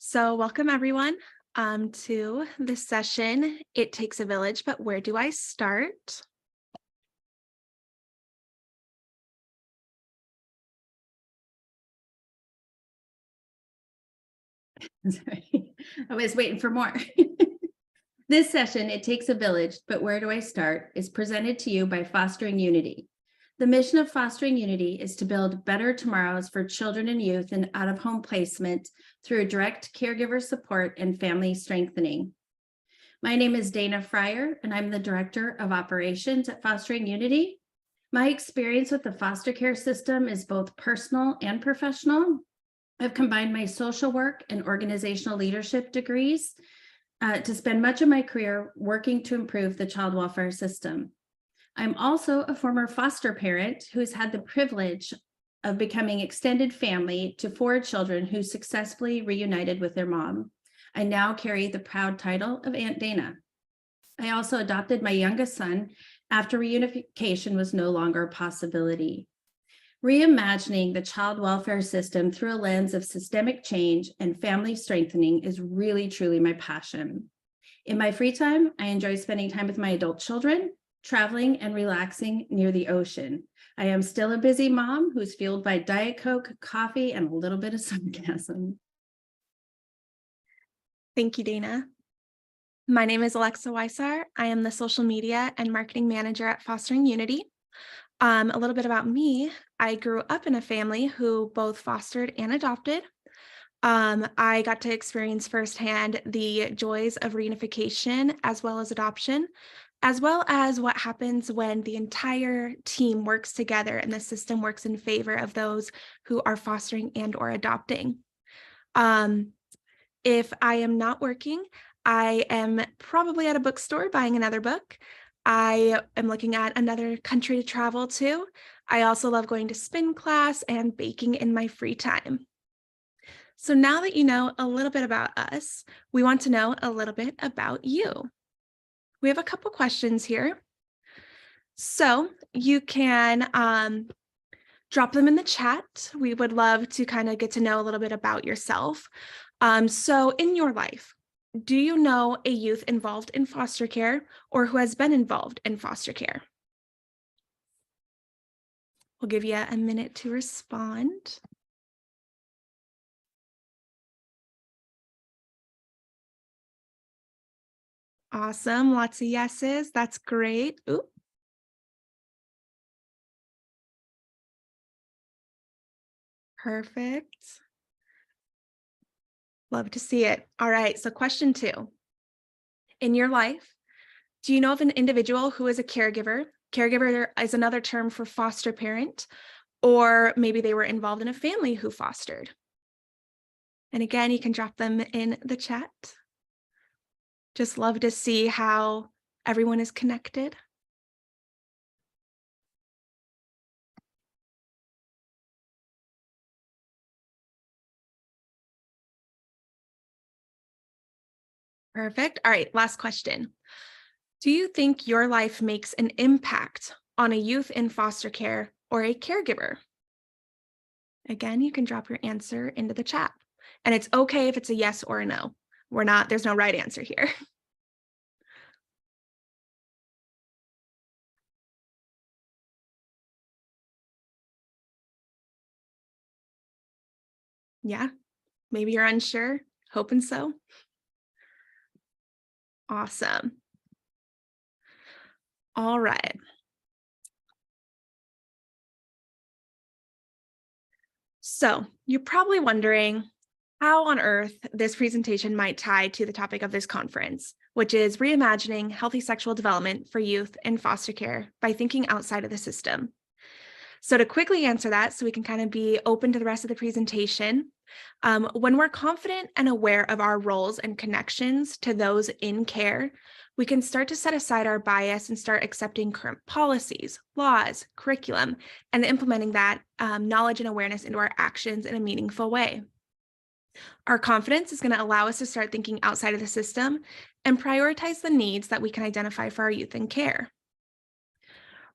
So welcome everyone to this session. It takes a village, but where do I start? Sorry, I was waiting for more. This session, It Takes a Village, but Where Do I Start, is presented to you by Fostering Unity. The mission of Fostering Unity is to build better tomorrows for children and youth in out-of-home placement through direct caregiver support and family strengthening. My name is Dana Fryer, and I'm the Director of Operations at Fostering Unity. My experience with the foster care system is both personal and professional. I've combined my social work and organizational leadership degrees to spend much of my career working to improve the child welfare system. I'm also a former foster parent who's had the privilege of becoming extended family to 4 children who successfully reunited with their mom. I now carry the proud title of Aunt Dana. I also adopted my youngest son after reunification was no longer a possibility. Reimagining the child welfare system through a lens of systemic change and family strengthening is really, truly my passion. In my free time, I enjoy spending time with my adult children, traveling and relaxing near the ocean. I am still a busy mom who's fueled by Diet Coke, coffee, and a little bit of sarcasm. Thank you, Dana. My name is Alexa Weissar. I am the social media and marketing manager at Fostering Unity. A little bit about me. I grew up in a family who both fostered and adopted. I got to experience firsthand the joys of reunification as well as adoption, as well as what happens when the entire team works together and the system works in favor of those who are fostering and or adopting. If I am not working, I am probably at a bookstore buying another book. I am looking at another country to travel to. I also love going to spin class and baking in my free time. So now that you know a little bit about us, we want to know a little bit about you. We have a couple questions here. So you can drop them in the chat. We would love to kind of get to know a little bit about yourself. So in your life, do you know a youth involved in foster care or who has been involved in foster care? We'll give you a minute to respond. Awesome, lots of yeses, that's great. Ooh. Perfect. Love to see it. All right, so question 2. In your life, do you know of an individual who is a caregiver? Caregiver is another term for foster parent, or maybe they were involved in a family who fostered. And again, you can drop them in the chat. Just love to see how everyone is connected. Perfect. All right, last question. Do you think your life makes an impact on a youth in foster care or a caregiver? Again, you can drop your answer into the chat. And it's okay if it's a yes or a no. There's no right answer here. Yeah, maybe you're unsure, hoping so. Awesome. All right. So you're probably wondering how on earth this presentation might tie to the topic of this conference, which is reimagining healthy sexual development for youth in foster care by thinking outside of the system. So to quickly answer that, so we can kind of be open to the rest of the presentation, when we're confident and aware of our roles and connections to those in care, we can start to set aside our bias and start accepting current policies, laws, curriculum, and implementing that knowledge and awareness into our actions in a meaningful way. Our confidence is going to allow us to start thinking outside of the system and prioritize the needs that we can identify for our youth in care.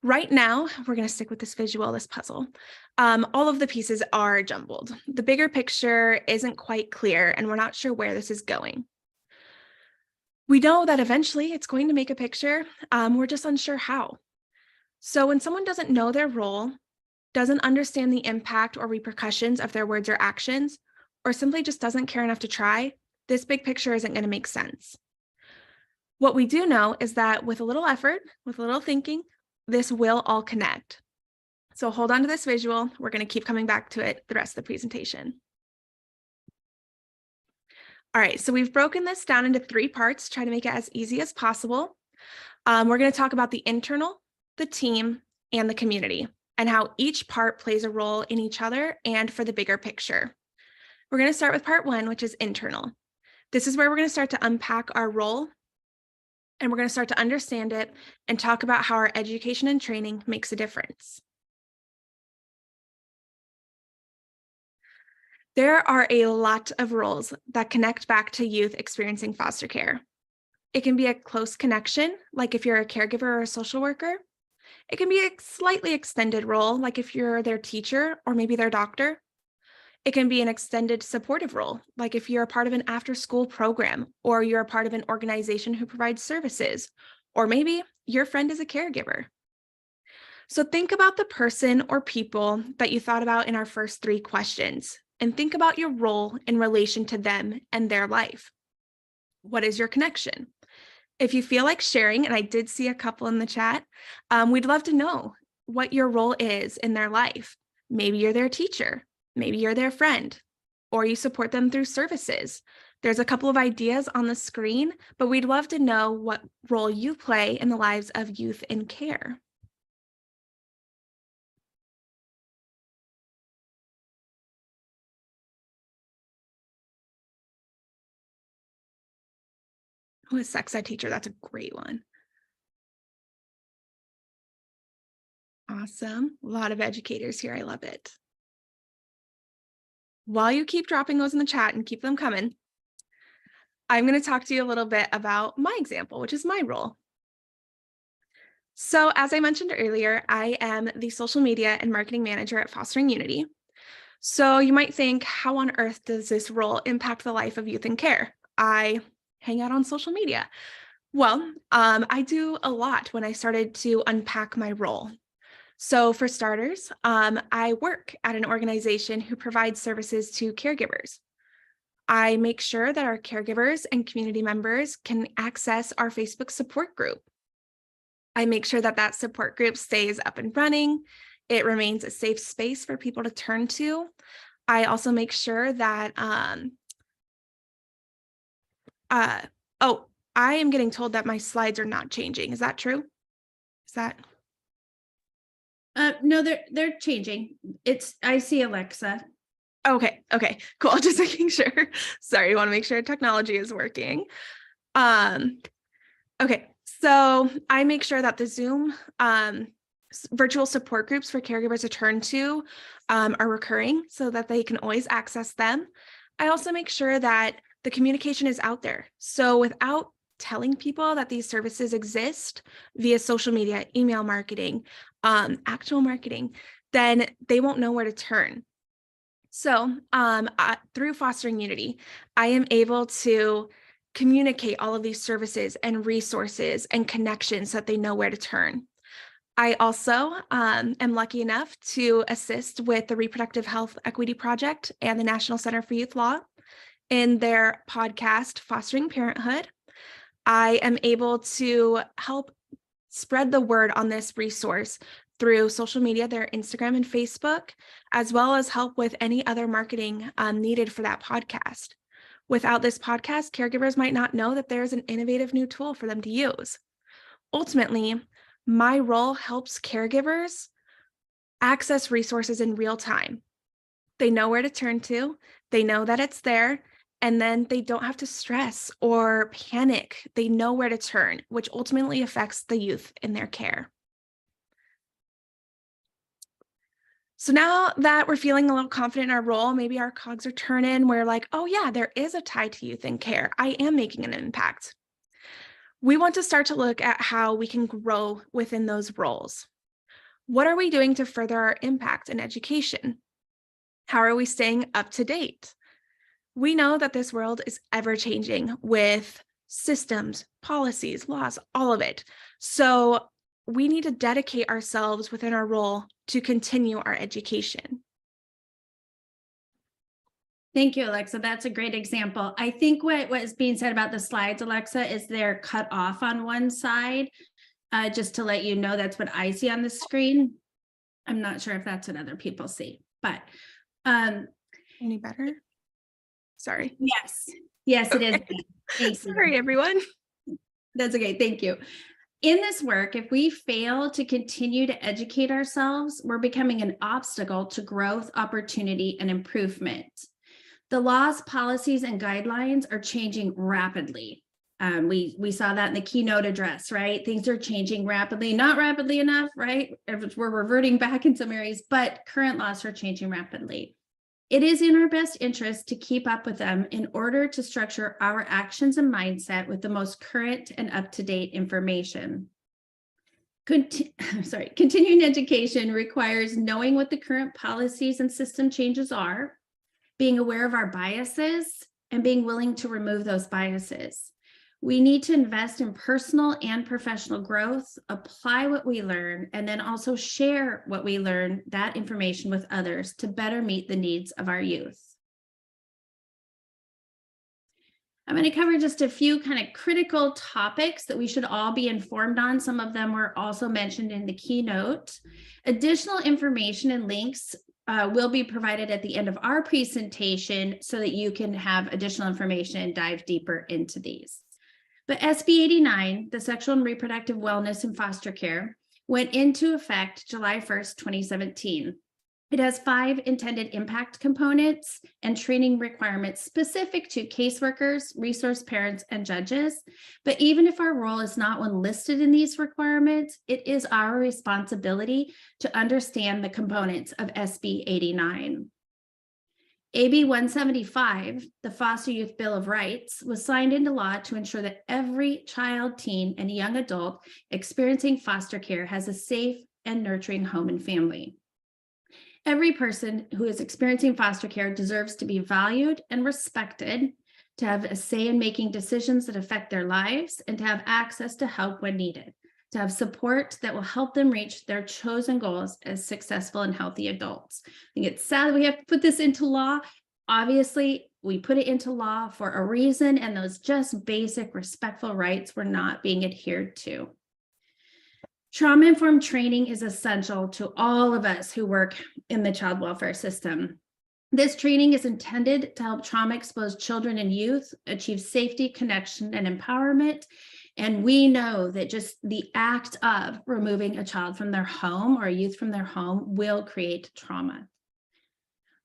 Right now, we're going to stick with this visual, this puzzle. All of the pieces are jumbled. The bigger picture isn't quite clear, and we're not sure where this is going. We know that eventually it's going to make a picture. We're just unsure how. So when someone doesn't know their role, doesn't understand the impact or repercussions of their words or actions, or simply just doesn't care enough to try, this big picture isn't going to make sense. What we do know is that with a little effort, with a little thinking, this will all connect. So hold on to this visual. We're going to keep coming back to it the rest of the presentation. All right, so we've broken this down into 3 parts, trying to make it as easy as possible. We're going to talk about the internal, the team, and the community, and how each part plays a role in each other and for the bigger picture. We're going to start with part 1, which is internal. This is where we're going to start to unpack our role, and we're going to start to understand it and talk about how our education and training makes a difference. There are a lot of roles that connect back to youth experiencing foster care. It can be a close connection, like if you're a caregiver or a social worker. It can be a slightly extended role, like if you're their teacher or maybe their doctor. It can be an extended supportive role, like if you're a part of an after-school program or you're a part of an organization who provides services, or maybe your friend is a caregiver. So think about the person or people that you thought about in our first 3 questions, and think about your role in relation to them and their life. What is your connection? If you feel like sharing, and I did see a couple in the chat, we'd love to know what your role is in their life. Maybe you're their teacher, maybe you're their friend, or you support them through services. There's a couple of ideas on the screen, but we'd love to know what role you play in the lives of youth in care. Oh, a sex ed teacher, that's a great one. Awesome. A lot of educators here. I love it. While you keep dropping those in the chat and keep them coming, I'm going to talk to you a little bit about my example, which is my role. So as I mentioned earlier, I am the social media and marketing manager at Fostering Unity. So you might think, how on earth does this role impact the life of youth in care? I hang out on social media. Well, I do a lot when I started to unpack my role. So for starters, I work at an organization who provides services to caregivers. I make sure that our caregivers and community members can access our Facebook support group. I make sure that that support group stays up and running. It remains a safe space for people to turn to. I also make sure that, oh, I am getting told that my slides are not changing. Is that true? Is that? No, they're changing. I see Alexa. Okay, cool. Just making sure. Sorry, want to make sure technology is working. Okay, so I make sure that the Zoom virtual support groups for caregivers to turn to are recurring so that they can always access them. I also make sure that the communication is out there. So without telling people that these services exist via social media, email marketing, actual marketing, then they won't know where to turn. So through Fostering Unity, I am able to communicate all of these services and resources and connections so that they know where to turn. I also am lucky enough to assist with the Reproductive Health Equity Project and the National Center for Youth Law in their podcast, Fostering Parenthood. I am able to help spread the word on this resource through social media, their Instagram and Facebook, as well as help with any other marketing needed for that podcast. Without this podcast, caregivers might not know that there's an innovative new tool for them to use. Ultimately, my role helps caregivers access resources in real time. They know where to turn to, they know that it's there, and then they don't have to stress or panic. They know where to turn, which ultimately affects the youth in their care. So now that we're feeling a little confident in our role, maybe our cogs are turning, we're like, oh yeah, there is a tie to youth in care. I am making an impact. We want to start to look at how we can grow within those roles. What are we doing to further our impact in education? How are we staying up to date? We know that this world is ever changing with systems, policies, laws, all of it. So we need to dedicate ourselves within our role to continue our education. Thank you, Alexa. That's a great example. I think what is being said about the slides, Alexa, is they're cut off on one side. Just to let you know, that's what I see on the screen. I'm not sure if that's what other people see, but Any better? Sorry. yes, it is. Thank Sorry, you. everyone. That's okay. Thank you. In this work, if we fail to continue to educate ourselves, we're becoming an obstacle to growth, opportunity, and improvement. The laws, policies, and guidelines are changing rapidly. We saw that in the keynote address, right? Things are changing rapidly, not rapidly enough, right? We're reverting back in some areas, but current laws are changing rapidly. It is in our best interest to keep up with them in order to structure our actions and mindset with the most current and up-to-date information. Continuing education requires knowing what the current policies and system changes are, being aware of our biases, and being willing to remove those biases. We need to invest in personal and professional growth, apply what we learn, and then also share what we learn, that information with others to better meet the needs of our youth. I'm going to cover just a few kind of critical topics that we should all be informed on. Some of them were also mentioned in the keynote. Additional information and links will be provided at the end of our presentation so that you can have additional information and dive deeper into these. But SB 89, the Sexual and Reproductive Wellness in Foster Care, went into effect July 1st, 2017. It has 5 intended impact components and training requirements specific to caseworkers, resource parents, and judges. But even if our role is not one listed in these requirements, it is our responsibility to understand the components of SB 89. AB 175, the Foster Youth Bill of Rights, was signed into law to ensure that every child, teen, and young adult experiencing foster care has a safe and nurturing home and family. Every person who is experiencing foster care deserves to be valued and respected, to have a say in making decisions that affect their lives, and to have access to help when needed, to have support that will help them reach their chosen goals as successful and healthy adults. I think it's sad that we have to put this into law. Obviously, we put it into law for a reason, and those just basic respectful rights were not being adhered to. Trauma-informed training is essential to all of us who work in the child welfare system. This training is intended to help trauma-exposed children and youth achieve safety, connection, and empowerment. And we know that just the act of removing a child from their home or a youth from their home will create trauma.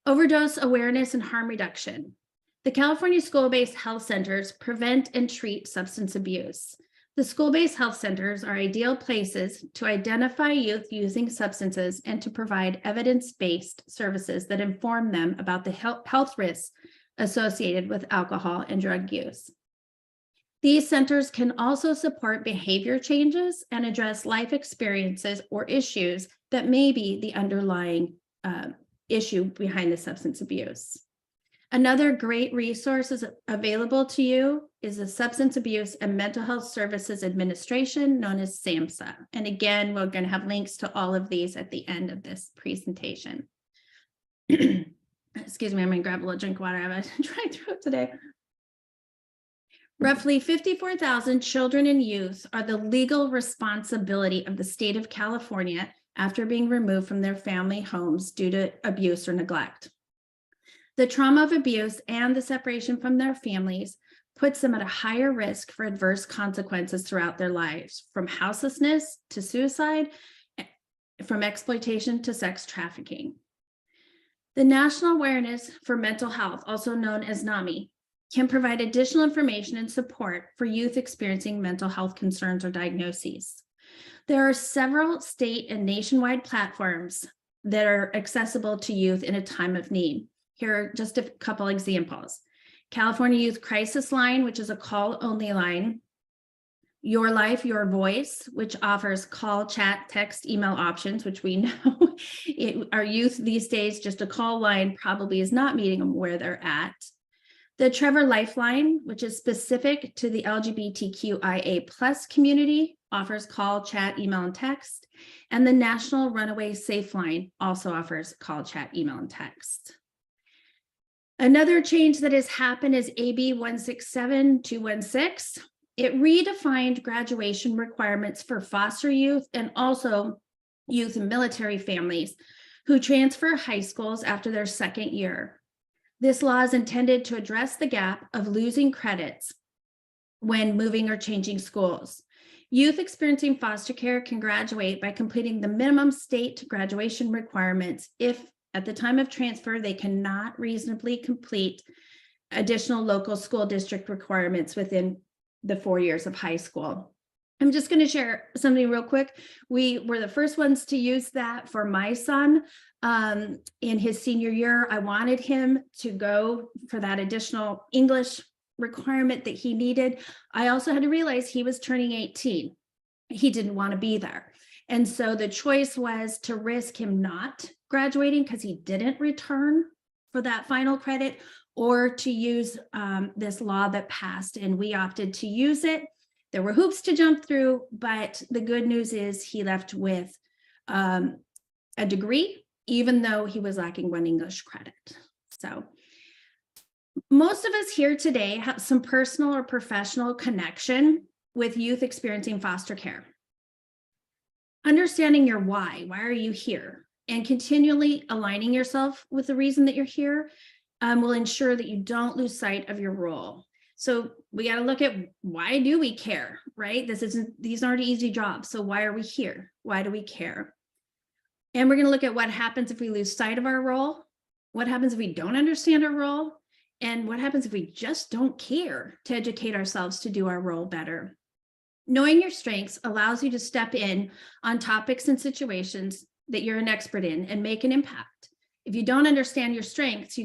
Overdose awareness and harm reduction. The California school-based health centers prevent and treat substance abuse. The school-based health centers are ideal places to identify youth using substances and to provide evidence-based services that inform them about the health risks associated with alcohol and drug use. These centers can also support behavior changes and address life experiences or issues that may be the underlying issue behind the substance abuse. Another great resource is available to you is the Substance Abuse and Mental Health Services Administration, known as SAMHSA. And again, we're going to have links to all of these at the end of this presentation. Excuse me, I'm going to grab a little drink of water. I have a dry throat today. Roughly 54,000 children and youth are the legal responsibility of the state of California after being removed from their family homes due to abuse or neglect. The trauma of abuse and the separation from their families puts them at a higher risk for adverse consequences throughout their lives, from houselessness to suicide, from exploitation to sex trafficking. The National Awareness for Mental Health, also known as NAMI, can provide additional information and support for youth experiencing mental health concerns or diagnoses. There are several state and nationwide platforms that are accessible to youth in a time of need. Here are just a couple examples. California Youth Crisis Line, which is a call-only line. Your Life, Your Voice, which offers call, chat, text, email options, which we know our youth these days, just a call line probably is not meeting them where they're at. The Trevor Lifeline, which is specific to the LGBTQIA plus community, offers call, chat, email, and text. And the National Runaway Safe Line also offers call, chat, email, and text. Another change that has happened is AB 167216. It redefined graduation requirements for foster youth and also youth in military families who transfer high schools after their second year. This law is intended to address the gap of losing credits when moving or changing schools. Youth experiencing foster care can graduate by completing the minimum state graduation requirements if at the time of transfer they cannot reasonably complete additional local school district requirements within the 4 years of high school. I'm just going to share something real quick. We were the first ones to use that for my son. In his senior year, I wanted him to go for that additional English requirement that he needed. I also had to realize he was turning 18. He didn't want to be there. And so the choice was to risk him not graduating because he didn't return for that final credit, or to use this law that passed, and we opted to use it. There were hoops to jump through, but the good news is he left with a degree, even though he was lacking one English credit. So most of us here today have some personal or professional connection with youth experiencing foster care. Understanding your why are you here, and continually aligning yourself with the reason that you're here will ensure that you don't lose sight of your role. So we got to look at, why do we care, right? These aren't easy jobs. So why are we here? Why do we care? And we're going to look at what happens if we lose sight of our role, what happens if we don't understand our role, and what happens if we just don't care to educate ourselves to do our role better. Knowing your strengths allows you to step in on topics and situations that you're an expert in and make an impact. If you don't understand your strengths, the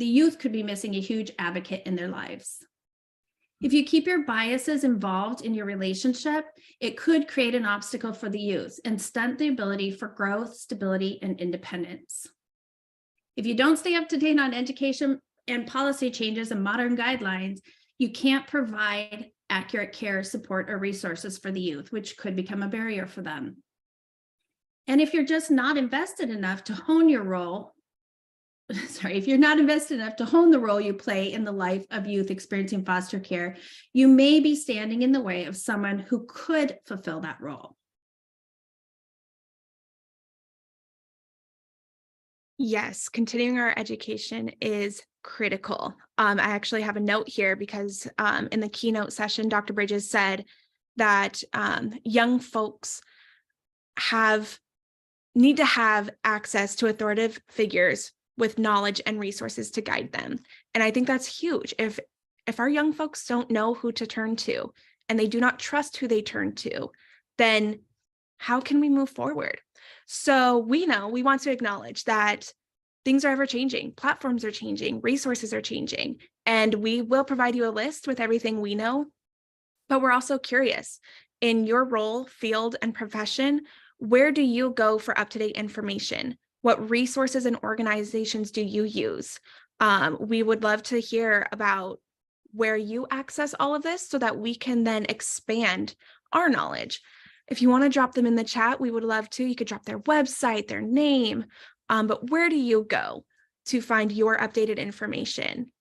youth could be missing a huge advocate in their lives. If you keep your biases involved in your relationship, it could create an obstacle for the youth and stunt the ability for growth, stability, and independence. If you don't stay up to date on education and policy changes and modern guidelines, you can't provide accurate care, support, or resources for the youth, which could become a barrier for them. And if you're just not invested enough to hone your role, if you're not invested enough to hone the role you play in the life of youth experiencing foster care, you may be standing in the way of someone who could fulfill that role. Yes, continuing our education is critical. I actually have a note here because in the keynote session, Dr. Bridges said that young folks need to have access to authoritative figures with knowledge and resources to guide them. And I think that's huge. If our young folks don't know who to turn to and they do not trust who they turn to, then how can we move forward? So we want to acknowledge that things are ever changing, platforms are changing, resources are changing, and we will provide you a list with everything we know, but we're also curious. In your role, field, and profession, where do you go for up-to-date information? What resources and organizations do you use? We would love to hear about where you access all of this so that we can then expand our knowledge. If you want to drop them in the chat, we would love to. You could drop their website, their name, but where do you go to find your updated information?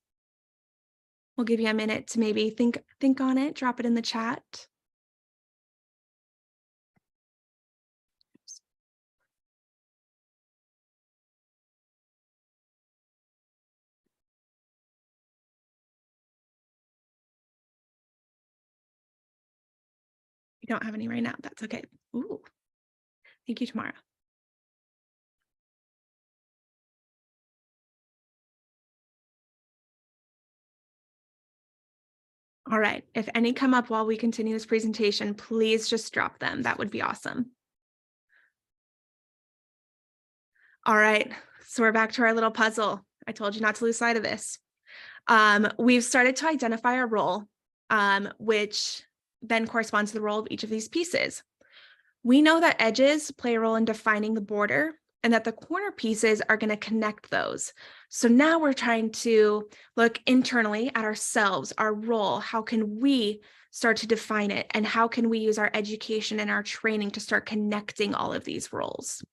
We'll give you a minute to maybe think on it, drop it in the chat. You don't have any right now, that's okay. Ooh, thank you, Tamara. All right, if any come up while we continue this presentation, please just drop them. That would be awesome. All right, so we're back to our little puzzle. I told you not to lose sight of this. We've started to identify our role which then corresponds to the role of each of these pieces. We know that edges play a role in defining the border and that the corner pieces are going to connect those. So now we're trying to look internally at ourselves, our role. How can we start to define it? And how can we use our education and our training to start connecting all of these roles?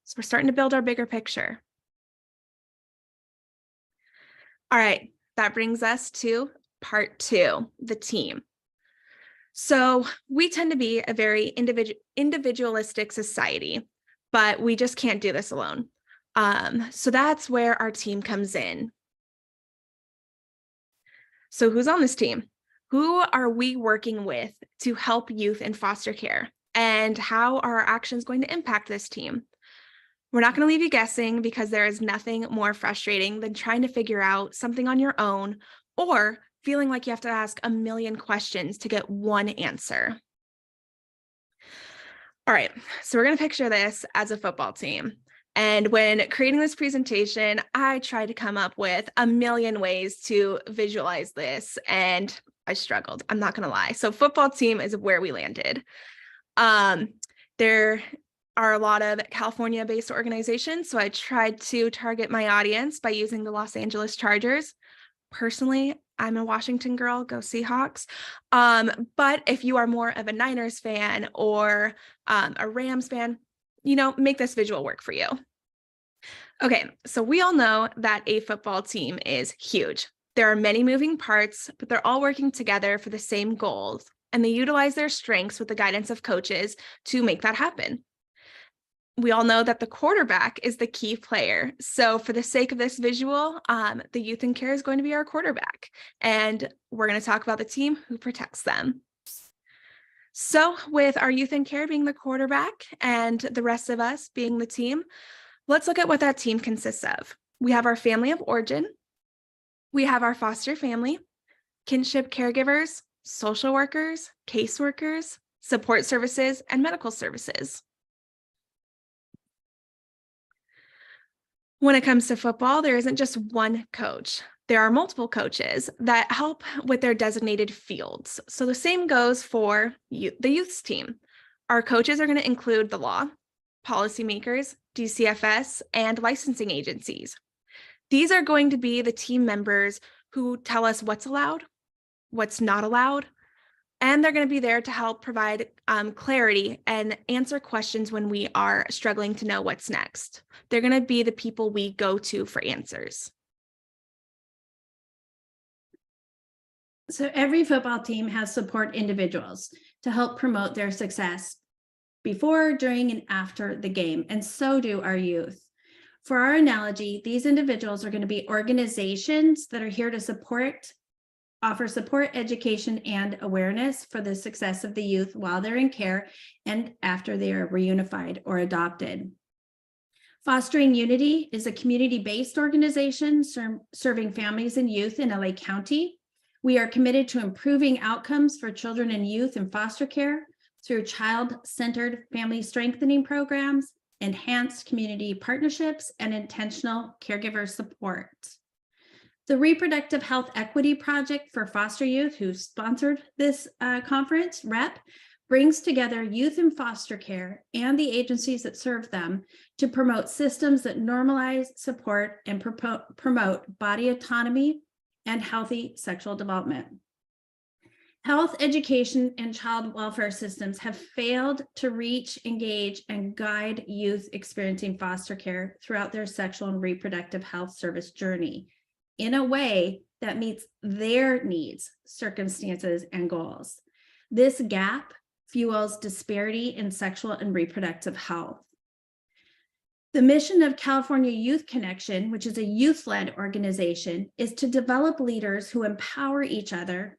So we're starting to build our bigger picture. All right, that brings us to part 2, the team. So we tend to be a very individualistic society, but we just can't do this alone. So that's where our team comes in. So who's on this team? Who are we working with to help youth in foster care? And how are our actions going to impact this team? We're not going to leave you guessing, because there is nothing more frustrating than trying to figure out something on your own or feeling like you have to ask a million questions to get one answer. All right, so we're going to picture this as a football team. And when creating this presentation, I tried to come up with a million ways to visualize this, and I struggled. I'm not going to lie. So football team is where we landed. There are a lot of California-based organizations, so I tried to target my audience by using the Los Angeles Chargers. Personally, I'm a Washington girl, go Seahawks. But if you are more of a Niners fan or a Rams fan, make this visual work for you. Okay, so we all know that a football team is huge. There are many moving parts, but they're all working together for the same goals, and they utilize their strengths with the guidance of coaches to make that happen. We all know that the quarterback is the key player. So for the sake of this visual, the youth in care is going to be our quarterback. And we're going to talk about the team who protects them. So with our youth in care being the quarterback and the rest of us being the team, let's look at what that team consists of. We have our family of origin. We have our foster family, kinship caregivers, social workers, caseworkers, support services, and medical services. When it comes to football, there isn't just one coach. There are multiple coaches that help with their designated fields. So the same goes for the youth's team. Our coaches are going to include the law, policymakers, DCFS, and licensing agencies. These are going to be the team members who tell us what's allowed, what's not allowed, and they're going to be there to help provide clarity and answer questions when we are struggling to know what's next. They're going to be the people we go to for answers. So every football team has support individuals to help promote their success before, during, and after the game, and so do our youth. For our analogy, these individuals are going to be organizations that are here to offer support, education, and awareness for the success of the youth while they're in care and after they are reunified or adopted. Fostering Unity is a community-based organization serving families and youth in LA County. We are committed to improving outcomes for children and youth in foster care through child-centered family strengthening programs, enhanced community partnerships, and intentional caregiver support. The Reproductive Health Equity Project for Foster Youth, who sponsored this conference, REP, brings together youth in foster care and the agencies that serve them to promote systems that normalize, support, and promote body autonomy and healthy sexual development. Health, education, and child welfare systems have failed to reach, engage, and guide youth experiencing foster care throughout their sexual and reproductive health service journey in a way that meets their needs, circumstances, and goals. This gap fuels disparity in sexual and reproductive health. The mission of California Youth Connection, which is a youth-led organization, is to develop leaders who empower each other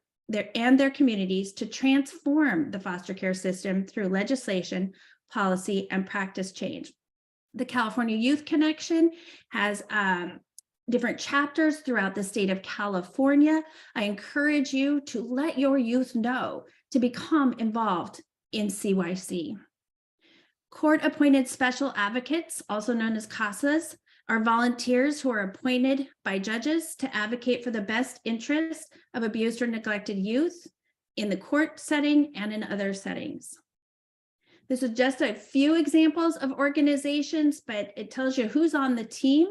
and their communities to transform the foster care system through legislation, policy, and practice change. The California Youth Connection has different chapters throughout the state of California. I encourage you to let your youth know to become involved in CYC. Court-appointed special advocates, also known as CASAs, are volunteers who are appointed by judges to advocate for the best interests of abused or neglected youth in the court setting and in other settings. This is just a few examples of organizations, but it tells you who's on the team,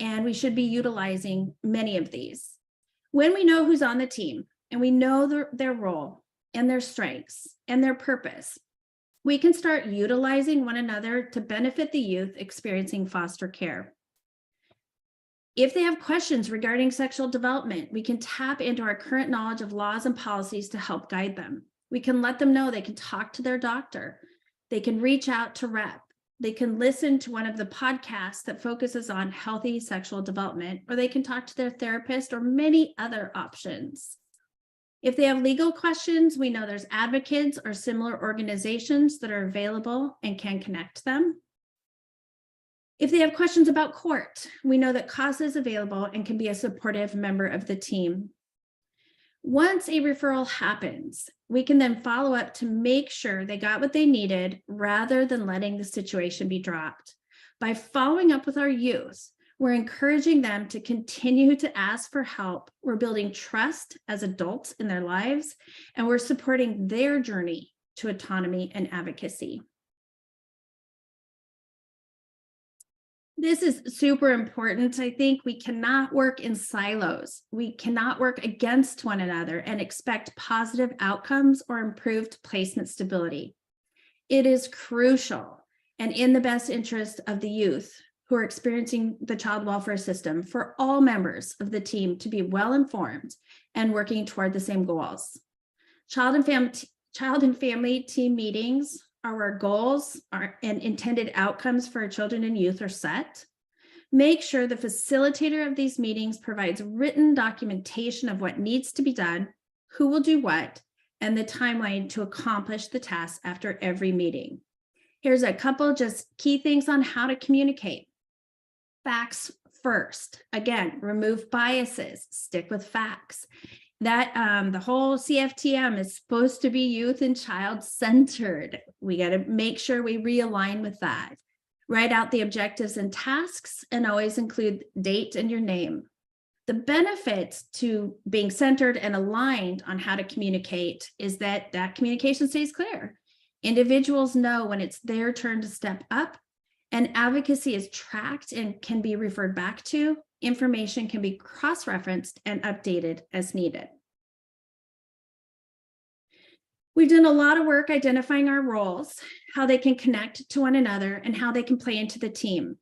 and we should be utilizing many of these. When we know who's on the team and we know their role and their strengths and their purpose, we can start utilizing one another to benefit the youth experiencing foster care. If they have questions regarding sexual development, we can tap into our current knowledge of laws and policies to help guide them. We can let them know they can talk to their doctor. They can reach out to REP. They can listen to one of the podcasts that focuses on healthy sexual development, or they can talk to their therapist, or many other options. If they have legal questions, we know there's advocates or similar organizations that are available and can connect them. If they have questions about court, we know that CASA is available and can be a supportive member of the team. Once a referral happens, we can then follow up to make sure they got what they needed rather than letting the situation be dropped. By following up with our youth, we're encouraging them to continue to ask for help. We're building trust as adults in their lives, and we're supporting their journey to autonomy and advocacy. This is super important. I think we cannot work in silos. We cannot work against one another and expect positive outcomes or improved placement stability. It is crucial and in the best interest of the youth who are experiencing the child welfare system for all members of the team to be well informed and working toward the same goals. Child and family team meetings are where goals and intended outcomes for our children and youth are set. Make sure the facilitator of these meetings provides written documentation of what needs to be done, who will do what, and the timeline to accomplish the tasks after every meeting. Here's a couple just key things on how to communicate. Facts first. Again, remove biases, stick with facts. That the whole CFTM is supposed to be youth and child centered. We got to make sure we realign with that. Write out the objectives and tasks and always include date and your name. The benefits to being centered and aligned on how to communicate is that communication stays clear. Individuals know when it's their turn to step up, and advocacy is tracked and can be referred back to. Information can be cross-referenced and updated as needed. We've done a lot of work identifying our roles, how they can connect to one another, and how they can play into the team.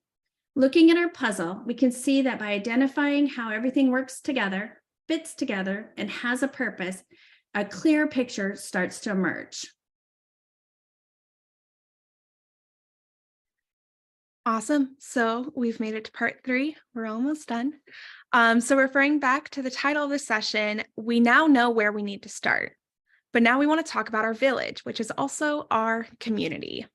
Looking at our puzzle, we can see that by identifying how everything works together, fits together, and has a purpose, a clear picture starts to emerge. Awesome. So we've made it to part 3. We're almost done. So referring back to the title of the session, we now know where we need to start. But now we want to talk about our village, which is also our community.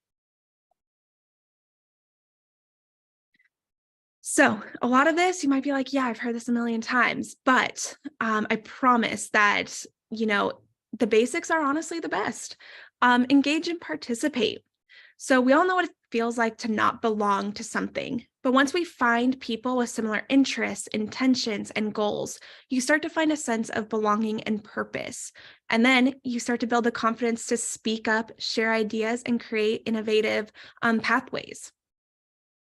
So a lot of this, you might be like, yeah, I've heard this a million times, but I promise that, the basics are honestly the best. Engage and participate. So we all know what it feels like to not belong to something. But once we find people with similar interests, intentions, and goals, you start to find a sense of belonging and purpose. And then you start to build the confidence to speak up, share ideas, and create innovative pathways.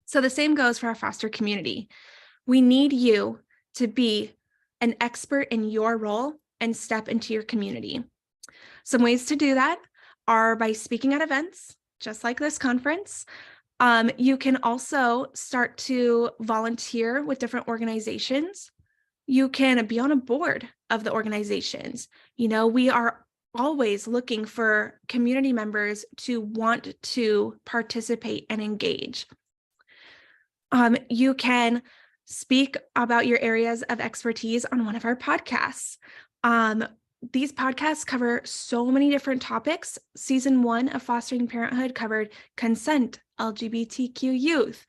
So the same goes for our foster community. We need you to be an expert in your role and step into your community. Some ways to do that are by speaking at events, just like this conference. You can also start to volunteer with different organizations. You can be on a board of the organizations. We are always looking for community members to want to participate and engage. You can speak about your areas of expertise on one of our podcasts. These podcasts cover so many different topics. Season 1 of Fostering Parenthood covered consent, LGBTQ youth.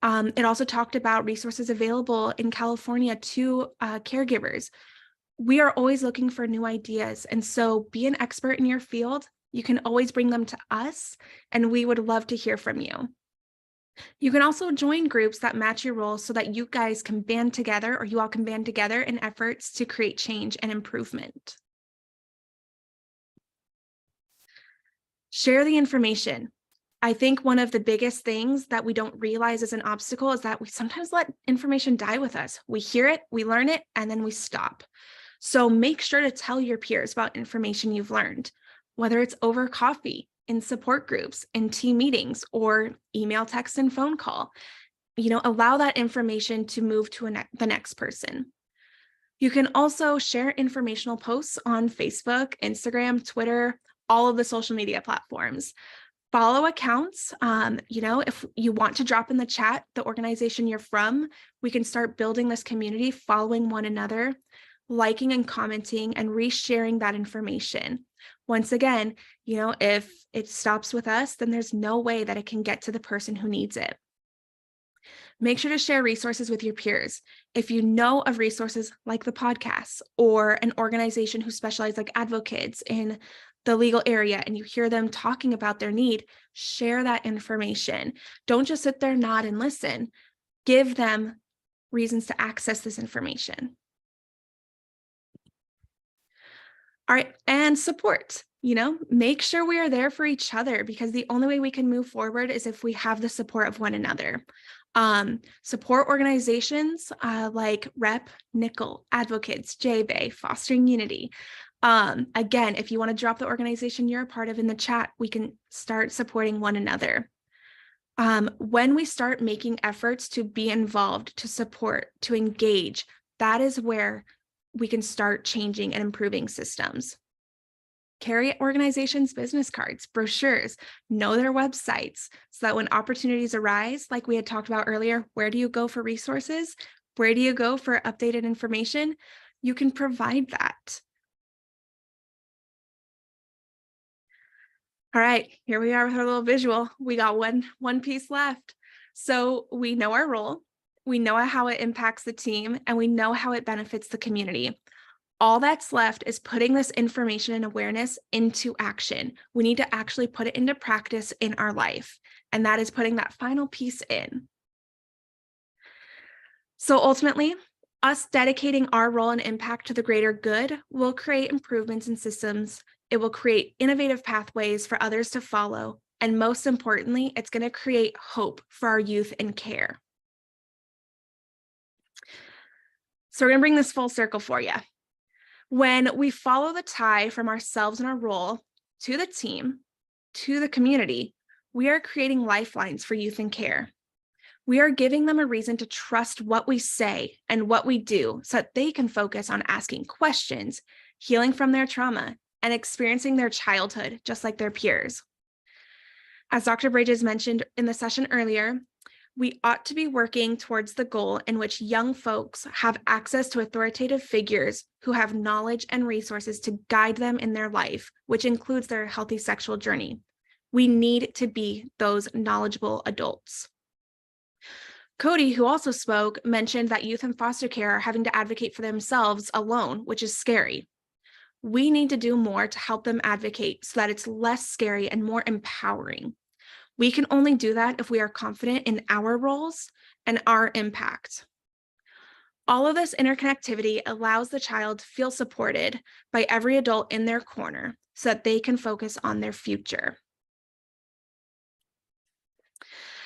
It also talked about resources available in California to caregivers. We are always looking for new ideas. And so be an expert in your field. You can always bring them to us, and we would love to hear from you. You can also join groups that match your role so that you guys can band together, or you all can band together in efforts to create change and improvement. Share the information. I think one of the biggest things that we don't realize is an obstacle is that we sometimes let information die with us. We hear it, we learn it, and then we stop. So make sure to tell your peers about information you've learned, whether it's over coffee, in support groups, in team meetings, or email, text, and phone call. Allow that information to move to the next person. You can also share informational posts on Facebook, Instagram, Twitter, all of the social media platforms. Follow accounts. If you want to drop in the chat the organization you're from, we can start building this community, following one another, liking and commenting, and resharing that information. Once again, if it stops with us, then there's no way that it can get to the person who needs it. Make sure to share resources with your peers. If you know of resources like the podcast or an organization who specializes like advocates in the legal area and you hear them talking about their need, share that information. Don't just sit there, nod, and listen. Give them reasons to access this information. All right, and support. Make sure we are there for each other, because the only way we can move forward is if we have the support of one another. Support organizations like REP, Nickel, Advocates, JBay, Fostering Unity. Again, if you want to drop the organization you're a part of in the chat, we can start supporting one another. When we start making efforts to be involved, to support, to engage, that is where we can start changing and improving systems. Carry organizations' business cards, brochures, know their websites, so that when opportunities arise, like we had talked about earlier, where do you go for resources? Where do you go for updated information? You can provide that. All right, here we are with our little visual. We got one piece left. So we know our role, we know how it impacts the team, and we know how it benefits the community. All that's left is putting this information and awareness into action. We need to actually put it into practice in our life, and that is putting that final piece in. So ultimately, us dedicating our role and impact to the greater good will create improvements in systems. It will create innovative pathways for others to follow. And most importantly, it's going to create hope for our youth in care. So we're going to bring this full circle for you. When we follow the tie from ourselves and our role to the team, to the community, we are creating lifelines for youth in care. We are giving them a reason to trust what we say and what we do, so that they can focus on asking questions, healing from their trauma, and experiencing their childhood just like their peers. As Dr. Bridges mentioned in the session earlier, we ought to be working towards the goal in which young folks have access to authoritative figures who have knowledge and resources to guide them in their life, which includes their healthy sexual journey. We need to be those knowledgeable adults. Cody, who also spoke, mentioned that youth in foster care are having to advocate for themselves alone, which is scary. We need to do more to help them advocate so that it's less scary and more empowering. We can only do that if we are confident in our roles and our impact. All of this interconnectivity allows the child to feel supported by every adult in their corner so that they can focus on their future.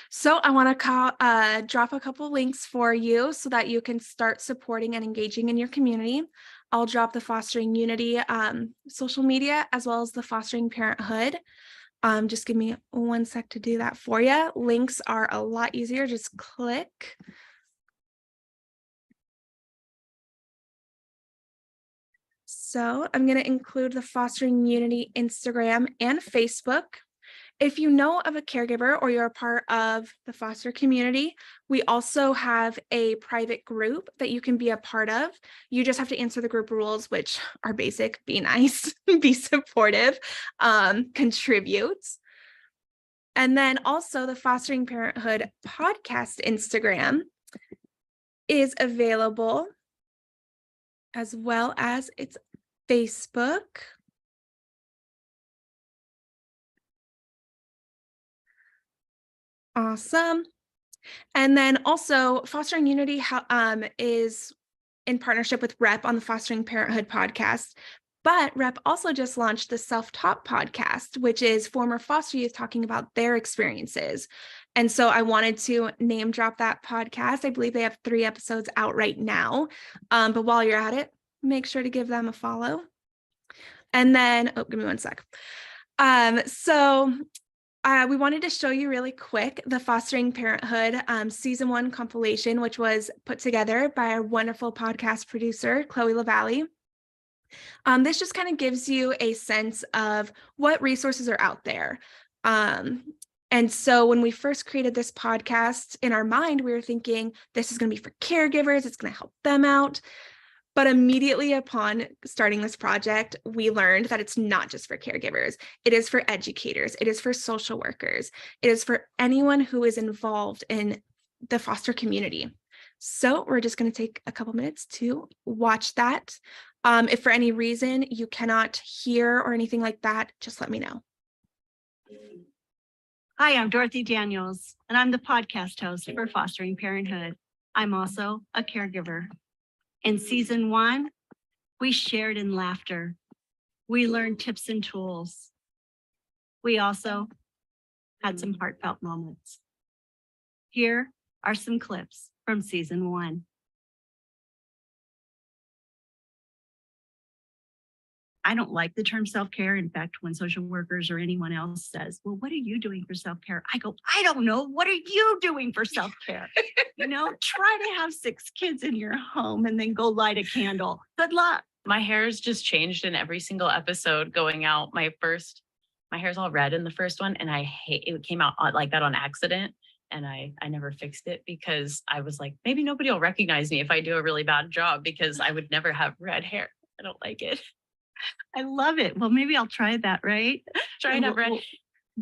So I want to drop a couple links for you so that you can start supporting and engaging in your community. I'll drop the Fostering Unity social media, as well as the Fostering Parenthood. Just give me 1 sec to do that for you. Links are a lot easier. Just click. So I'm going to include the Fostering Unity Instagram and Facebook. If you know of a caregiver or you're a part of the foster community, we also have a private group that you can be a part of. You just have to answer the group rules, which are basic: be nice, be supportive, contribute. And then also the Fostering Parenthood podcast Instagram is available, as well as its Facebook. Awesome. And then also Fostering Unity is in partnership with Rep on the Fostering Parenthood podcast. But Rep also just launched the Self-Taught podcast, which is former foster youth talking about their experiences. And so I wanted to name drop that podcast. I believe they have 3 episodes out right now. But while you're at it, make sure to give them a follow. And then, give me one sec. We wanted to show you really quick the Fostering Parenthood season 1 compilation, which was put together by our wonderful podcast producer, Chloe LaValle. This just kind of gives you a sense of what resources are out there. And so when we first created this podcast, in our mind, we were thinking this is going to be for caregivers, it's going to help them out. But immediately upon starting this project, we learned that it's not just for caregivers. It is for educators. It is for social workers. It is for anyone who is involved in the foster community. So we're just going to take a couple minutes to watch that. If for any reason you cannot hear or anything like that, just let me know. Hi, I'm Dorothy Daniels, and I'm the podcast host for Fostering Parenthood. I'm also a caregiver. In season 1, we shared in laughter. We learned tips and tools. We also had some heartfelt moments. Here are some clips from season 1. I don't like the term self-care. In fact, when social workers or anyone else says, well, what are you doing for self-care? I go, I don't know. What are you doing for self-care? Try to have 6 kids in your home and then go light a candle. Good luck. My hair's just changed in every single episode going out. My hair's all red in the first one, and I hate it came out like that on accident. And I never fixed it because I was like, maybe nobody will recognize me if I do a really bad job because I would never have red hair. I don't like it. I love it. Well, maybe I'll try that, right? Try not red.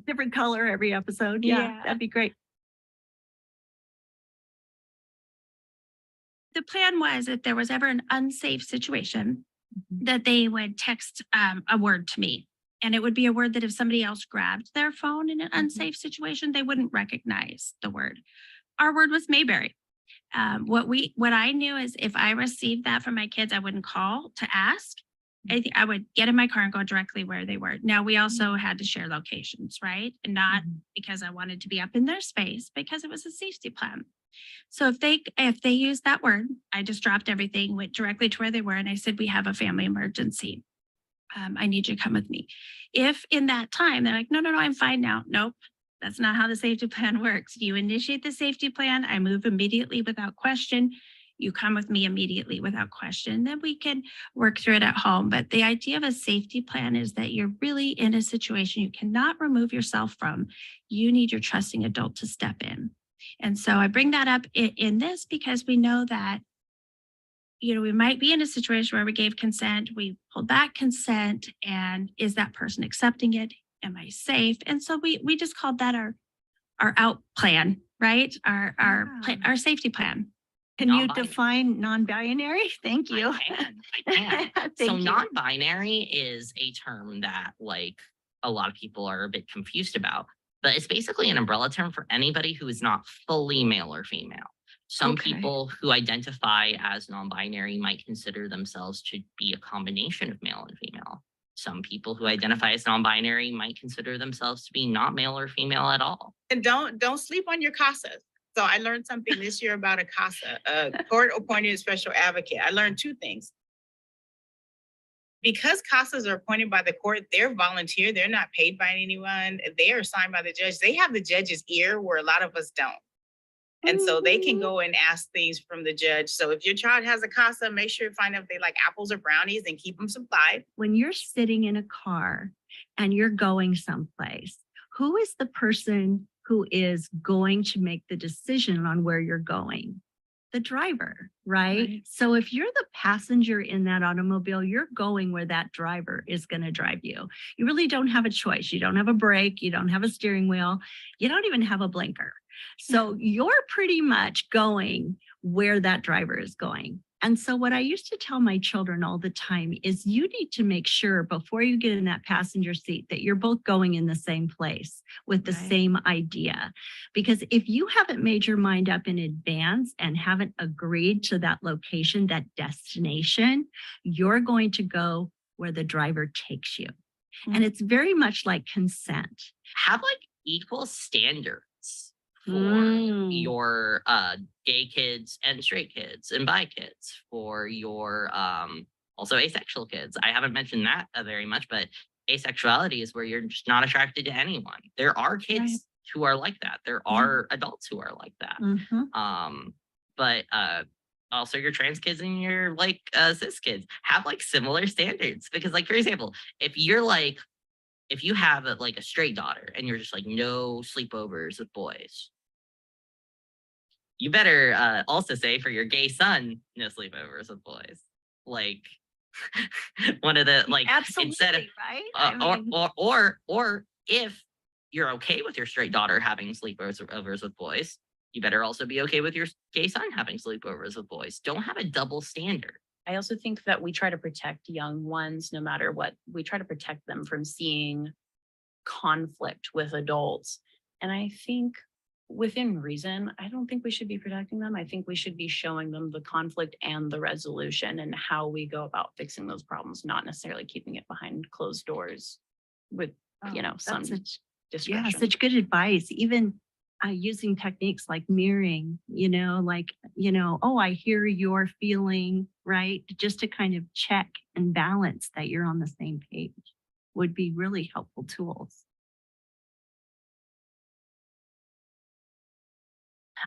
Different color every episode. Yeah, that'd be great. The plan was if there was ever an unsafe situation, that they would text a word to me. And it would be a word that if somebody else grabbed their phone in an unsafe situation, they wouldn't recognize the word. Our word was Mayberry. What I knew is if I received that from my kids, I wouldn't call to ask. I would get in my car and go directly where they were. Now, we also had to share locations, right? And not because I wanted to be up in their space, because it was a safety plan. So if they used that word, I just dropped everything, went directly to where they were. And I said, we have a family emergency. I need you to come with me. If in that time they're like, no, I'm fine now. Nope. That's not how the safety plan works. You initiate the safety plan. I move immediately without question. You come with me immediately without question, then we can work through it at home. But the idea of a safety plan is that you're really in a situation you cannot remove yourself from. You need your trusting adult to step in. And so I bring that up in this because we know that, we might be in a situation where we gave consent, we pulled back consent, and is that person accepting it? Am I safe? And so we just called that our out plan, right? Our safety plan. Can you define non-binary? Thank you. I can. So non-binary is a term that a lot of people are a bit confused about, but it's basically an umbrella term for anybody who is not fully male or female. Some people who identify as non-binary might consider themselves to be a combination of male and female. Some people who identify as non-binary might consider themselves to be not male or female at all. And don't sleep on your CASAs. So I learned something this year about a CASA, a court-appointed special advocate. I learned 2 things. Because CASAs are appointed by the court, they're volunteer. They're not paid by anyone. They are assigned by the judge. They have the judge's ear where a lot of us don't. And so they can go and ask things from the judge. So if your child has a CASA, make sure you find out if they like apples or brownies and keep them supplied. When you're sitting in a car and you're going someplace, who is the person who is going to make the decision on where you're going? The driver, right? So if you're the passenger in that automobile, you're going where that driver is going to drive you. You really don't have a choice. You don't have a brake. You don't have a steering wheel. You don't even have a blinker. So you're pretty much going where that driver is going. And so what I used to tell my children all the time is you need to make sure before you get in that passenger seat that you're both going in the same place with the Right. same idea. Because if you haven't made your mind up in advance and haven't agreed to that location, that destination, you're going to go where the driver takes you. And it's very much like consent. Have like equal standards for your gay kids and straight kids and bi kids, for your also asexual kids. I haven't mentioned that very much, but asexuality is where you're just not attracted to anyone. There are kids who are like that. There are adults who are like that. But also your trans kids and your like cis kids have like similar standards, because like, for example, if you have like a straight daughter and you're just like, no sleepovers with boys, you better also say for your gay son, no sleepovers with boys. Like one of the like, Absolutely, instead of right? or if you're okay with your straight daughter having sleepovers with boys, you better also be okay with your gay son having sleepovers with boys. Don't have a double standard. I also think that we try to protect young ones no matter what. We try to protect them from seeing conflict with adults. And I think within reason, I don't think we should be protecting them. I think we should be showing them the conflict and the resolution and how we go about fixing those problems, not necessarily keeping it behind closed doors with, some discretion. Yeah, such good advice. Even using techniques like mirroring, oh, I hear your feeling, right? Just to kind of check and balance that you're on the same page would be really helpful tools.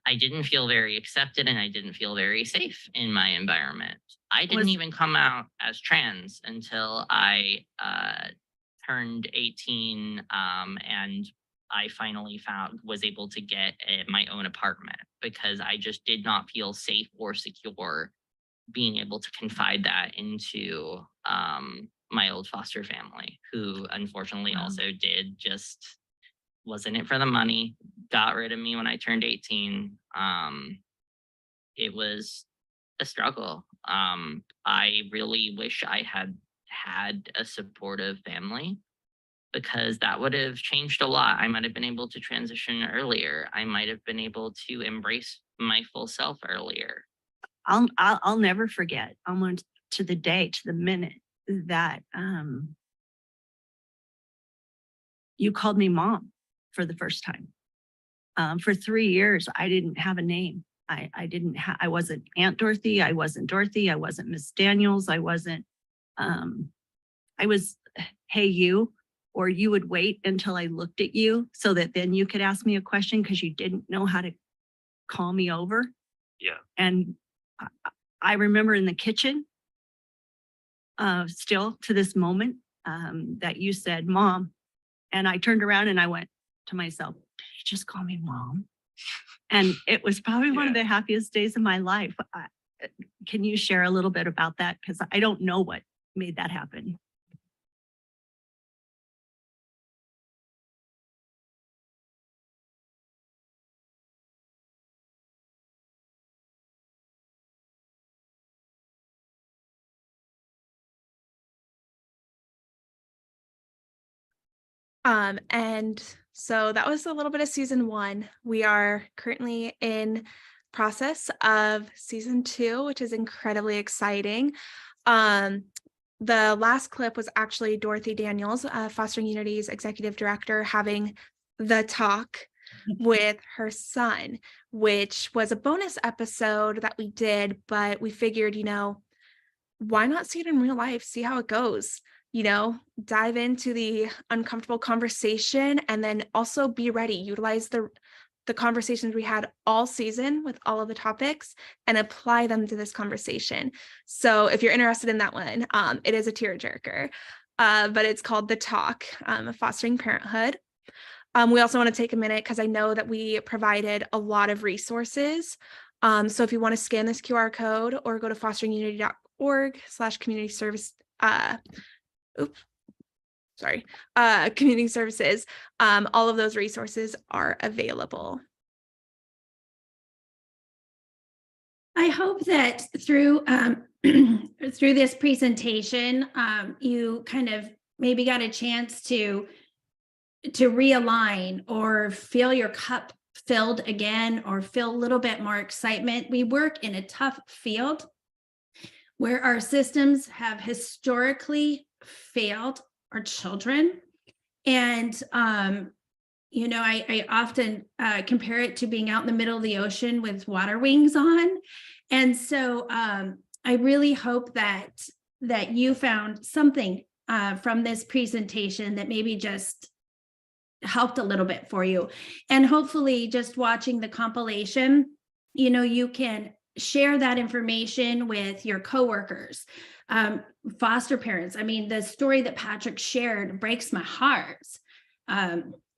I didn't feel very accepted and I didn't feel very safe in my environment. I didn't even come out as trans until I turned 18 and I finally was able to get my own apartment, because I just did not feel safe or secure being able to confide that into my old foster family, who unfortunately also wasn't it for the money, got rid of me when I turned 18. It was a struggle. I really wish I had a supportive family, because that would have changed a lot. I might have been able to transition earlier. I might have been able to embrace my full self earlier. I'll never forget, almost to the day, to the minute, that you called me mom for the first time. For 3 years, I didn't have a name. I wasn't Aunt Dorothy. I wasn't Dorothy. I wasn't Miss Daniels. I was, hey, you, or you would wait until I looked at you so that then you could ask me a question because you didn't know how to call me over. Yeah. And I remember in the kitchen, still to this moment, that you said, Mom. And I turned around and I went to myself, did you just call me Mom? And it was probably one of the happiest days of my life. Can you share a little bit about that? Because I don't know what made that happen. And so that was a little bit of season 1. We are currently in process of season 2, which is incredibly exciting. The last clip was actually Dorothy Daniels, Fostering Unity's executive director, having the talk with her son, which was a bonus episode that we did, but we figured, why not see it in real life, see how it goes? Dive into the uncomfortable conversation and then also be ready, utilize the conversations we had all season with all of the topics and apply them to this conversation. So if you're interested in that one, it is a tearjerker, but it's called The Talk, Fostering Parenthood. We also want to take a minute because I know that we provided a lot of resources. So if you want to scan this QR code or go to fosteringunity.org/community service, community services, all of those resources are available. I hope that through through this presentation, you kind of maybe got a chance to realign or feel your cup filled again, or feel a little bit more excitement. We work in a tough field where our systems have historically failed our children. And I often compare it to being out in the middle of the ocean with water wings on. And so I really hope that you found something from this presentation that maybe just helped a little bit for you. And hopefully just watching the compilation, you can share that information with your coworkers, foster parents. I mean, the story that Patrick shared breaks my heart.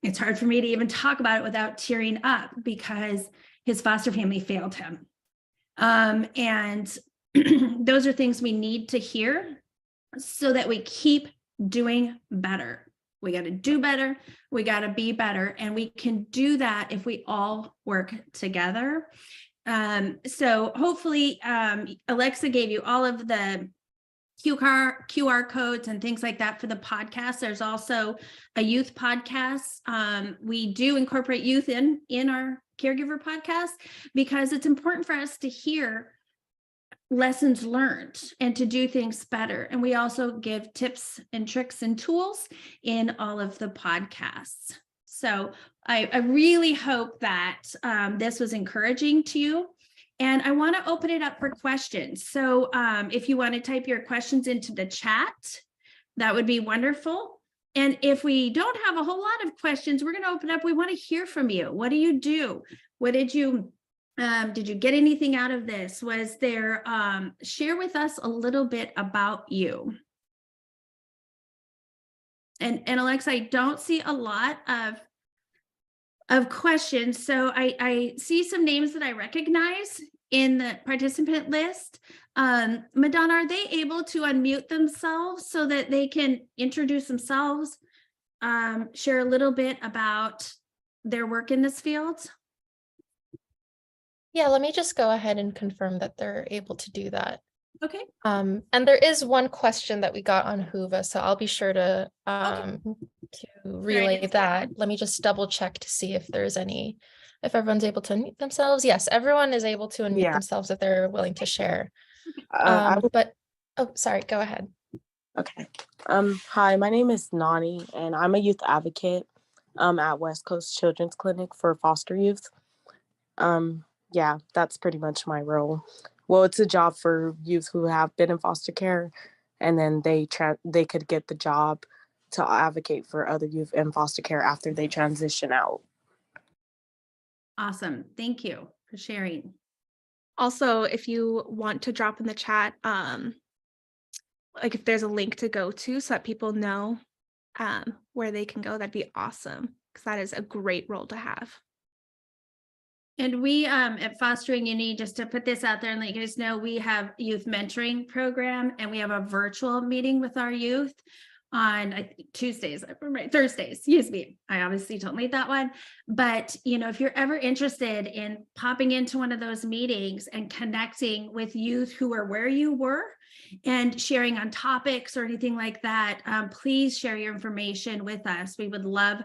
It's hard for me to even talk about it without tearing up, because his foster family failed him. And those are things we need to hear so that we keep doing better. We got to do better. We got to be better. And we can do that if we all work together. So hopefully, Alexa gave you all of the QR codes and things like that for the podcast. There's also a youth podcast. We do incorporate youth in our caregiver podcast, because it's important for us to hear lessons learned and to do things better. And we also give tips and tricks and tools in all of the podcasts. So I really hope that this was encouraging to you. And I want to open it up for questions. So if you want to type your questions into the chat, that would be wonderful. And if we don't have a whole lot of questions, we're going to open up. We want to hear from you. What do you do? What did you get anything out of this? Was there, share with us a little bit about you. And Alexa, I don't see a lot of questions. So I see some names that I recognize in the participant list. Madonna, are they able to unmute themselves so that they can introduce themselves, share a little bit about their work in this field? Yeah, let me just go ahead and confirm that they're able to do that. Okay. And there is one question that we got on Whova, so I'll be sure to relay that. Let me just double check to see if everyone's able to unmute themselves. Yes, everyone is able to unmute themselves if they're willing to share. Sorry, go ahead. Okay. Hi, my name is Nani, and I'm a youth advocate at West Coast Children's Clinic for foster youth. Yeah, that's pretty much my role. Well, it's a job for youth who have been in foster care, and then they could get the job to advocate for other youth in foster care after they transition out. Awesome. Thank you for sharing. Also, if you want to drop in the chat, like if there's a link to go to so that people know where they can go, that'd be awesome, because that is a great role to have. And we at Fostering Unity, just to put this out there and let you guys know, we have youth mentoring program, and we have a virtual meeting with our youth on Thursdays, excuse me. I obviously don't lead that one, but if you're ever interested in popping into one of those meetings and connecting with youth who are where you were and sharing on topics or anything like that, please share your information with us. We would love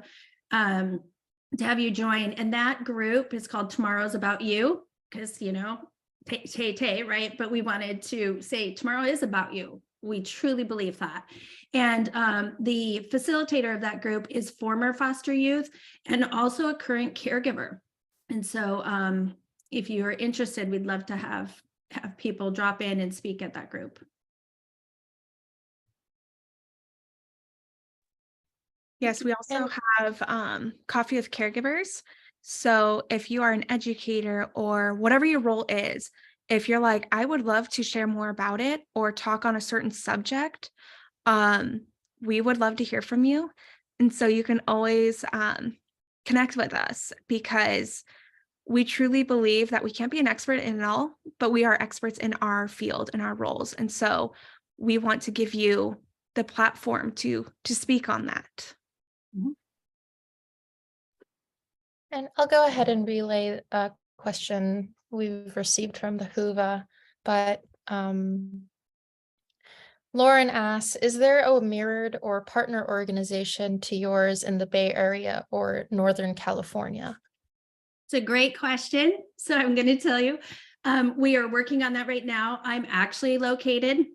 to have you join. And that group is called Tomorrow's About You, because Tay, right? But we wanted to say tomorrow is about you. We truly believe that. And the facilitator of that group is former foster youth and also a current caregiver. And so if you're interested, we'd love to have people drop in and speak at that group. Yes, we also have Coffee with Caregivers. So if you are an educator or whatever your role is, if you're like, I would love to share more about it or talk on a certain subject, we would love to hear from you. And so you can always connect with us, because we truly believe that we can't be an expert in it all, but we are experts in our field and our roles. And so we want to give you the platform to speak on that. And I'll go ahead and relay a question we've received from the Whova, but Lauren asks, is there a mirrored or partner organization to yours in the Bay Area or Northern California? It's a great question. So I'm going to tell you, we are working on that right now. I'm actually located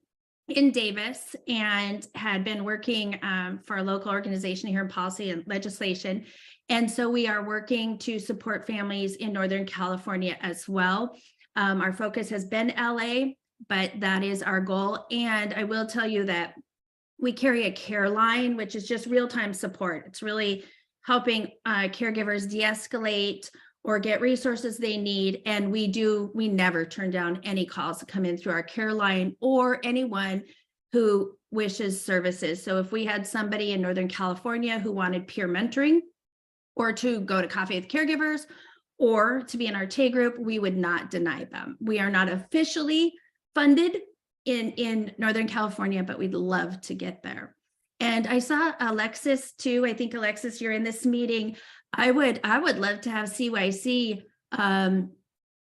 in Davis and had been working for a local organization here in policy and legislation. And so we are working to support families in Northern California as well. Our focus has been LA, but that is our goal. And I will tell you that we carry a care line, which is just real-time support. It's really helping caregivers de-escalate or get resources they need. And we never turn down any calls that come in through our care line or anyone who wishes services. So if we had somebody in Northern California who wanted peer mentoring or to go to Coffee with Caregivers or to be in our Tay group, we would not deny them. We are not officially funded in Northern California, but we'd love to get there. And I saw Alexis too. I think Alexis, you're in this meeting. I would love to have CYC,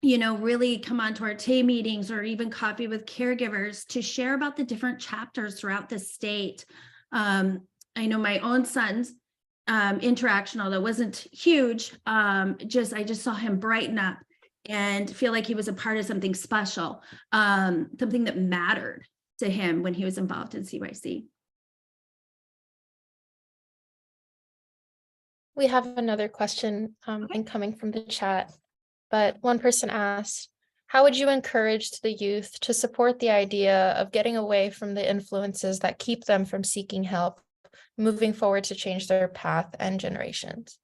really come on to our Tay meetings or even Coffee with Caregivers to share about the different chapters throughout the state. I know my own son's interaction, although it wasn't huge, I just saw him brighten up and feel like he was a part of something special, something that mattered to him when he was involved in CYC. We have another question incoming from the chat, but one person asked, how would you encourage the youth to support the idea of getting away from the influences that keep them from seeking help, moving forward to change their path and generations?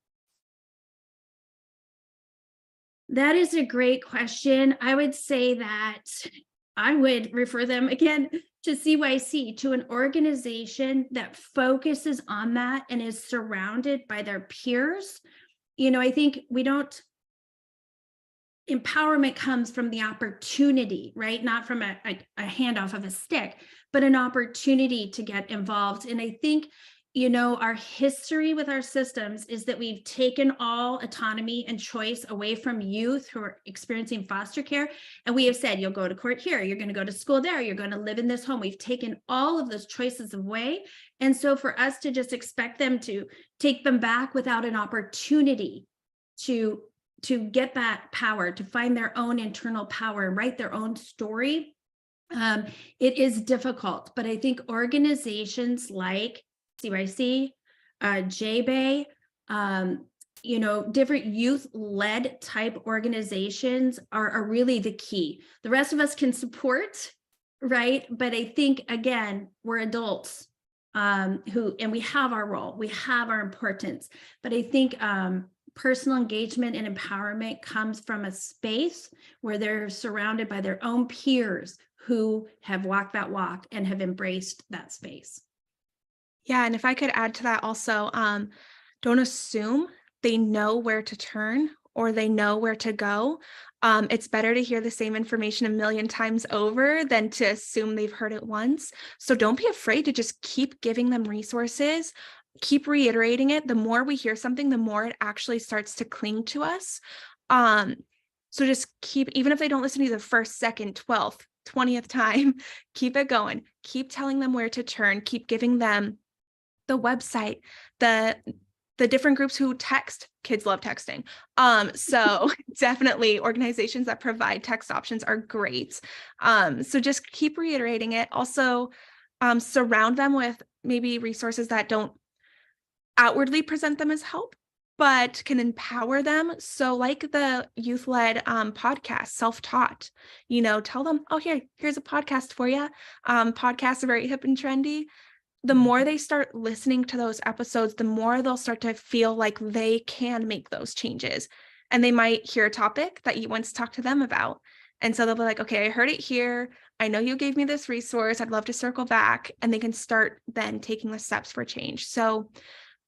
That is a great question. I would say that I would refer them again to CYC, to an organization that focuses on that and is surrounded by their peers. I think empowerment comes from the opportunity, right? Not from a handoff of a stick, but an opportunity to get involved. And I think our history with our systems is that we've taken all autonomy and choice away from youth who are experiencing foster care. And we have said, you'll go to court here, you're going to go to school there, you're going to live in this home. We've taken all of those choices away. And so for us to just expect them to take them back without an opportunity to get that power, to find their own internal power and write their own story, it is difficult. But I think organizations like CYC, JBay, different youth-led type organizations are really the key. The rest of us can support, right? But I think, again, we're adults and we have our role, we have our importance. But I think personal engagement and empowerment comes from a space where they're surrounded by their own peers who have walked that walk and have embraced that space. Yeah, and if I could add to that also, don't assume they know where to turn or they know where to go. It's better to hear the same information a million times over than to assume they've heard it once. So don't be afraid to just keep giving them resources, keep reiterating it. The more we hear something, the more it actually starts to cling to us. So just keep, even if they don't listen to you the first, second, 12th, 20th time, keep it going. Keep telling them where to turn, keep giving them the website, the different groups who text. Kids love texting. So definitely organizations that provide text options are great. So just keep reiterating it. Also, surround them with maybe resources that don't outwardly present them as help, but can empower them. So like the youth-led podcast, self-taught, tell them, oh, here's a podcast for you. Podcasts are very hip and trendy. The more they start listening to those episodes, the more they'll start to feel like they can make those changes. And they might hear a topic that you once talked to them about. And so they'll be like, okay, I heard it here. I know you gave me this resource. I'd love to circle back. And they can start then taking the steps for change. So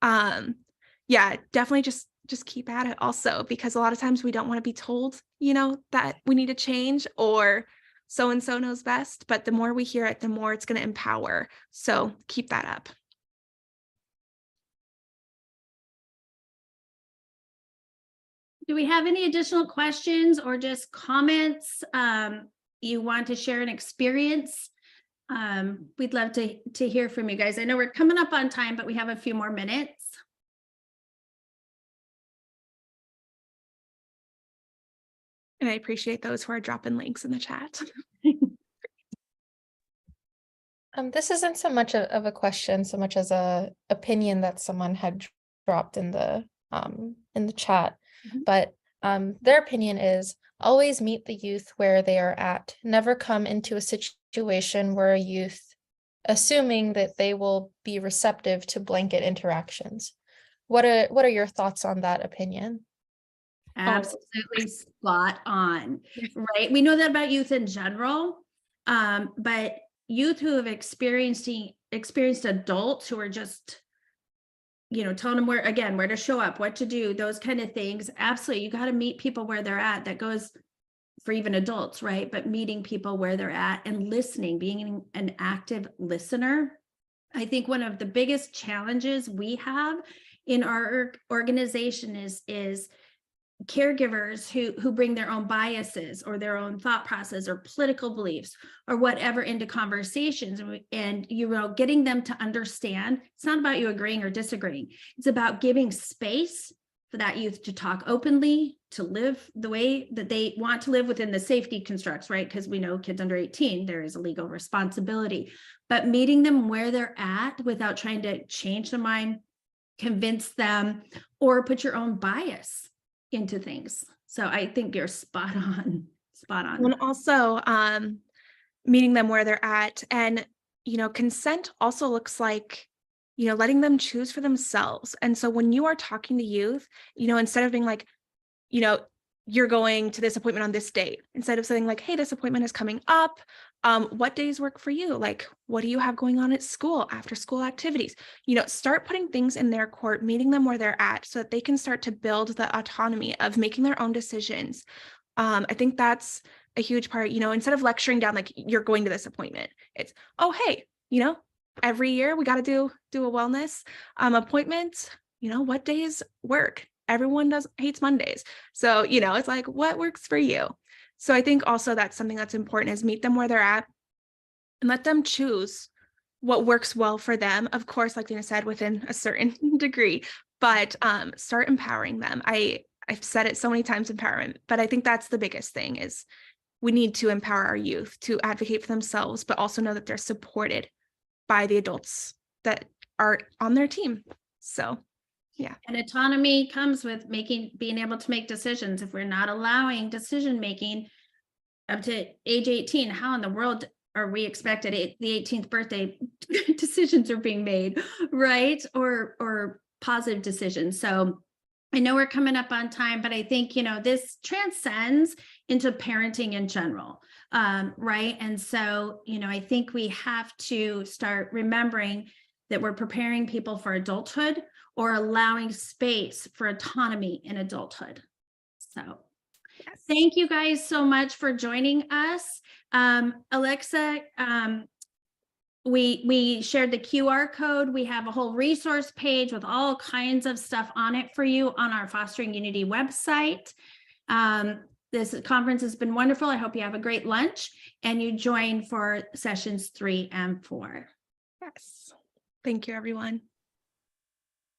definitely just keep at it also, because a lot of times we don't want to be told, that we need to change or so-and-so knows best, but the more we hear it, the more it's going to empower. So keep that up. Do we have any additional questions or just comments? You want to share an experience? We'd love to hear from you guys. I know we're coming up on time, but we have a few more minutes. And I appreciate those who are dropping links in the chat. This isn't so much of a question, so much as a opinion that someone had dropped in the chat. But their opinion is always meet the youth where they are at. Never come into a situation where a youth, assuming that they will be receptive to blanket interactions. What are your thoughts on that opinion? Absolutely spot on, right? We know that about youth in general, but youth who have experienced adults who are just, telling them where to show up, what to do, those kind of things. Absolutely. You got to meet people where they're at. That goes for even adults, right? But meeting people where they're at and listening, being an active listener. I think one of the biggest challenges we have in our organization is caregivers who bring their own biases or their own thought process or political beliefs or whatever into conversations, and getting them to understand it's not about you agreeing or disagreeing. It's about giving space for that youth to talk openly, to live the way that they want to live within the safety constructs, right? Because we know kids under 18, there is a legal responsibility, but meeting them where they're at without trying to change their mind, convince them, or put your own bias into things. So I think you're spot on. And also meeting them where they're at. And, consent also looks like, letting them choose for themselves. And so when you are talking to youth, instead of being like, you're going to this appointment on this date, instead of saying like, hey, this appointment is coming up. What days work for you? Like, what do you have going on at school, after school activities? Start putting things in their court, meeting them where they're at so that they can start to build the autonomy of making their own decisions. I think that's a huge part, instead of lecturing down, like you're going to this appointment, it's, oh, hey, every year we got to do a wellness appointment. What days work? Everyone hates Mondays. So, it's like, what works for you? So I think also that's something that's important is meet them where they're at and let them choose what works well for them. Of course, like Dana said, within a certain degree, but start empowering them. I've said it so many times, empowerment, but I think that's the biggest thing is we need to empower our youth to advocate for themselves, but also know that they're supported by the adults that are on their team. So yeah. And autonomy comes with being able to make decisions. If we're not allowing decision making up to age 18, how in the world are we expected the 18th birthday decisions are being made, right? Or positive decisions. So I know we're coming up on time, but I think, this transcends into parenting in general, right? And so, I think we have to start remembering that we're preparing people for adulthood or allowing space for autonomy in adulthood. So thank you guys so much for joining us. Alexa, we shared the QR code. We have a whole resource page with all kinds of stuff on it for you on our Fostering Unity website. This conference has been wonderful. I hope you have a great lunch and you join for sessions 3 and 4. Yes. Thank you, everyone.